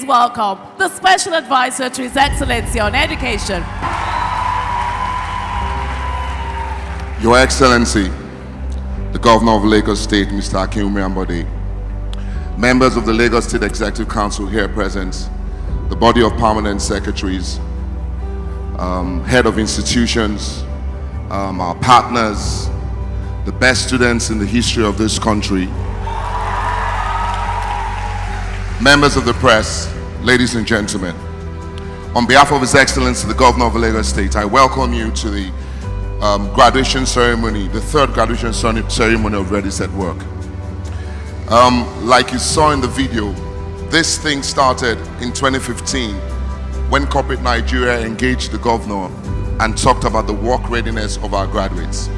please welcome the Special Advisor to His Excellency on Education. Your Excellency, the Governor of Lagos State, Mr. Akinwumi Ambode, members of the Lagos State Executive Council here present, the body of permanent secretaries, head of institutions, our partners, the best students in the history of this country, members of the press, ladies and gentlemen. On behalf of His Excellency, the Governor of Lagos State, I welcome you to the graduation ceremony, the third graduation ceremony of ReadySetWork. Like you saw in the video, this thing started in 2015 when corporate Nigeria engaged the governor and talked about the work readiness of our graduates.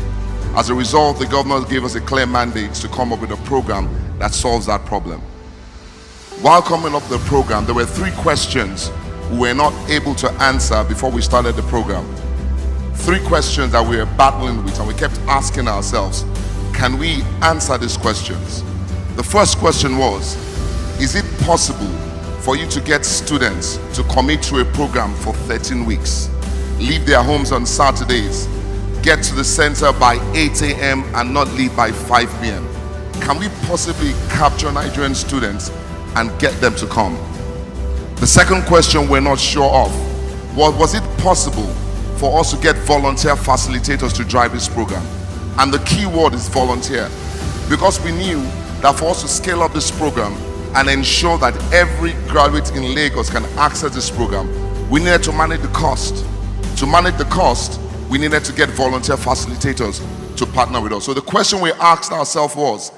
As a result, the governor gave us a clear mandate to come up with a program that solves that problem. While coming up with the program, there were 3 questions we were not able to answer before we started the program. 3 questions that we were battling with, and we kept asking ourselves, can we answer these questions? The first question was, is it possible for you to get students to commit to a program for 13 weeks, leave their homes on Saturdays, get to the center by 8 a.m. and not leave by 5 p.m.? Can we possibly capture Nigerian students and get them to come? The second question we're not sure of was it possible for us to get volunteer facilitators to drive this program? And the key word is volunteer, because we knew that for us to scale up this program and ensure that every graduate in Lagos can access this program, we needed to manage the cost. To manage the cost, we needed to get volunteer facilitators to partner with us. So the question we asked ourselves was,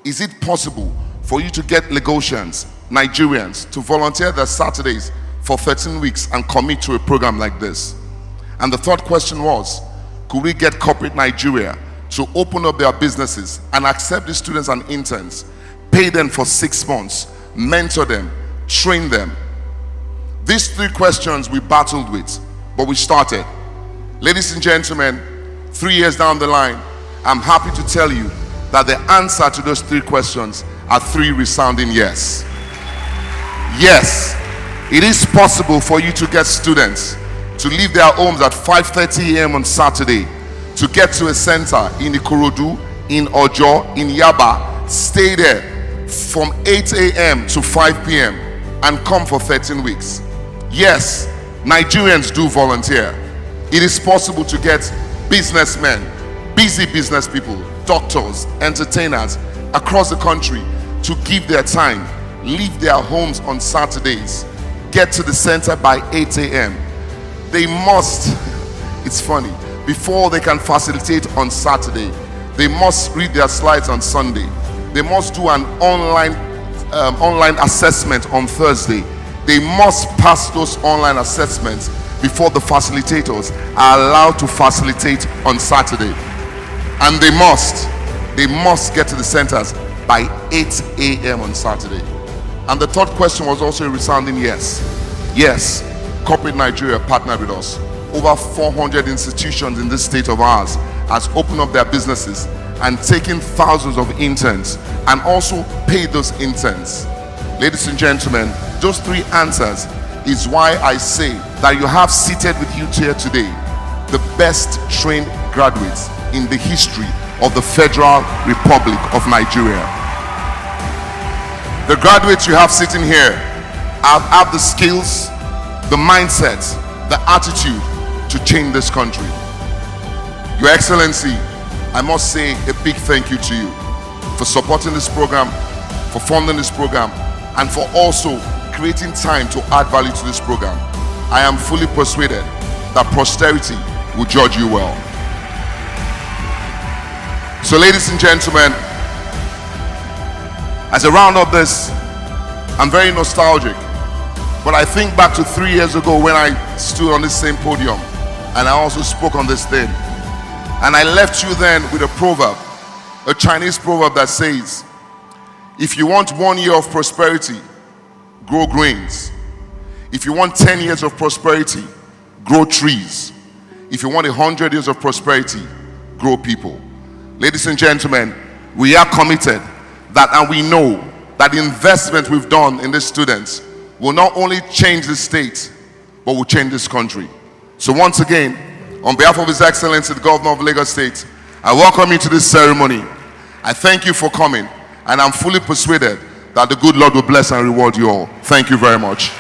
is it possible for you to get Lagosians, Nigerians, to volunteer their Saturdays for 13 weeks and commit to a program like this? And the third question was, could we get corporate Nigeria to open up their businesses and accept the students and interns, pay them for 6 months, mentor them, train them? These 3 questions we battled with, but we started. Ladies and gentlemen, 3 years down the line, I'm happy to tell you that the answer to those 3 questions are 3 resounding yes. Yes, it is possible for you to get students to leave their homes at 5:30 a.m. on Saturday, to get to a center in Ikorodu, in Ojo, in Yaba, stay there from 8 a.m. to 5 p.m. and come for 13 weeks. Yes, Nigerians do volunteer. It is possible to get businessmen, busy business people, doctors, entertainers across the country to give their time, leave their homes on Saturdays, get to the center by 8 a.m. They must, it's funny, before they can facilitate on Saturday, they must read their slides on Sunday. They must do an online assessment on Thursday. They must pass those online assessments before the facilitators are allowed to facilitate on Saturday. And they must get to the centers by 8 a.m. on Saturday. And the third question was also a resounding yes. Yes, corporate Nigeria partnered with us. Over 400 institutions in this state of ours has opened up their businesses and taken thousands of interns and also paid those interns. Ladies and gentlemen, those 3 answers is why I say that you have seated with you here today the best trained graduates in the history of the Federal Republic of Nigeria. The graduates you have sitting here have the skills, the mindset, the attitude to change this country. Your Excellency, I must say a big thank you to you for supporting this program, for funding this program, and for also creating time to add value to this program. I am fully persuaded that posterity will judge you well. So ladies and gentlemen, as I round up this, I'm very nostalgic. But I think back to 3 years ago when I stood on this same podium and I also spoke on this thing. And I left you then with a proverb, a Chinese proverb that says, if you want 1 year of prosperity, grow grains. If you want 10 years of prosperity, grow trees. If you want 100 years of prosperity, grow people. Ladies and gentlemen, we are committed that, and we know that the investment we've done in these students will not only change the state, but will change this country. So once again, on behalf of His Excellency, the Governor of Lagos State, I welcome you to this ceremony. I thank you for coming, and I'm fully persuaded that the good Lord will bless and reward you all. Thank you very much.